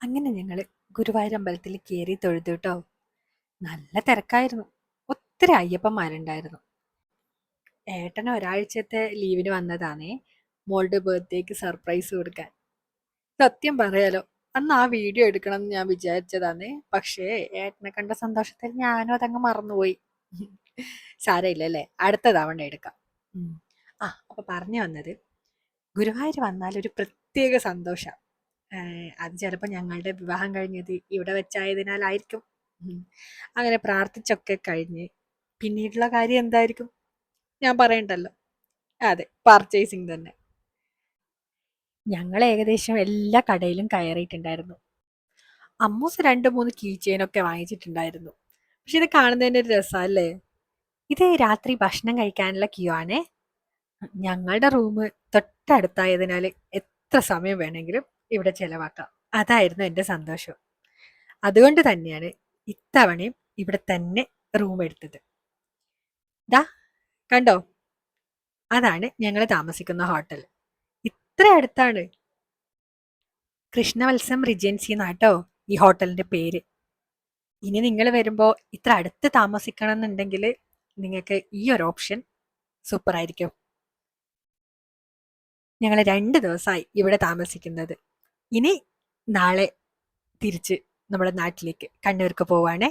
അങ്ങനെ ഞങ്ങൾ ഗുരുവായൂർ അമ്പലത്തിൽ കയറി തൊഴുതു കേട്ടോ. നല്ല തിരക്കായിരുന്നു. ഒത്തിരി അയ്യപ്പന്മാരുണ്ടായിരുന്നു. ഏട്ടന് ഒരാഴ്ചത്തെ ലീവിന് വന്നതാണേ, മോളുടെ ബർത്ത്ഡേക്ക് സർപ്രൈസ് കൊടുക്കാൻ. സത്യം പറയാലോ, അന്ന് ആ വീഡിയോ എടുക്കണം എന്ന് ഞാൻ വിചാരിച്ചതാണേ. പക്ഷേ ഏട്ടനെ കണ്ട സന്തോഷത്തിൽ ഞാനും അതങ്ങ് മറന്നുപോയി. സാരമില്ല അല്ലേ, അടുത്ത തവണ എടുക്കാം. ഉം. അപ്പൊ പറഞ്ഞു വന്നത്, ഗുരുവായൂർ വന്നാൽ ഒരു പ്രത്യേക സന്തോഷം. അത് ചിലപ്പോൾ ഞങ്ങളുടെ വിവാഹം കഴിഞ്ഞത് ഇവിടെ വെച്ചായതിനാലായിരിക്കും. ഉം. അങ്ങനെ പ്രാർത്ഥിച്ചൊക്കെ കഴിഞ്ഞ് പിന്നീടുള്ള കാര്യം എന്തായിരിക്കും ഞാൻ പറയണ്ടല്ലോ. അതെ, പർച്ചേസിങ് തന്നെ. ഞങ്ങൾ ഏകദേശം എല്ലാ കടയിലും കയറിയിട്ടുണ്ടായിരുന്നു. അമ്മൂസ് 2-3 കീ ചെയിനൊക്കെ വാങ്ങിച്ചിട്ടുണ്ടായിരുന്നു. പക്ഷെ ഇത് കാണുന്നതിന് ഒരു രസമല്ലേ. ഇത് രാത്രി ഭക്ഷണം കഴിക്കാനുള്ള ക്യൂ ആണേ. ഞങ്ങളുടെ റൂം തൊട്ടടുത്തായതിനാൽ എത്ര സമയം വേണമെങ്കിലും ഇവിടെ ചെലവാക്കാം. അതായിരുന്നു എൻ്റെ സന്തോഷം. അതുകൊണ്ട് തന്നെയാണ് ഇത്തവണയും ഇവിടെ തന്നെ റൂം എടുത്തത്. ദാ കണ്ടോ, അതാണ് ഞങ്ങൾ താമസിക്കുന്ന ഹോട്ടൽ. ഇത്ര അടുത്താണ്. കൃഷ്ണവത്സം റിജൻസി എന്നാട്ടോ ഈ ഹോട്ടലിന്റെ പേര്. ഇനി നിങ്ങൾ വരുമ്പോൾ ഇത്ര അടുത്ത് താമസിക്കണം എന്നുണ്ടെങ്കിൽ നിങ്ങൾക്ക് ഈ ഒരു ഓപ്ഷൻ സൂപ്പർ ആയിരിക്കും. ഞങ്ങൾ 2 ദിവസമായി ഇവിടെ താമസിക്കുന്നത്. ഇനി നാളെ തിരിച്ച് നമ്മുടെ നാട്ടിലേക്ക് കണ്ണൂർക്ക് പോവാണേ.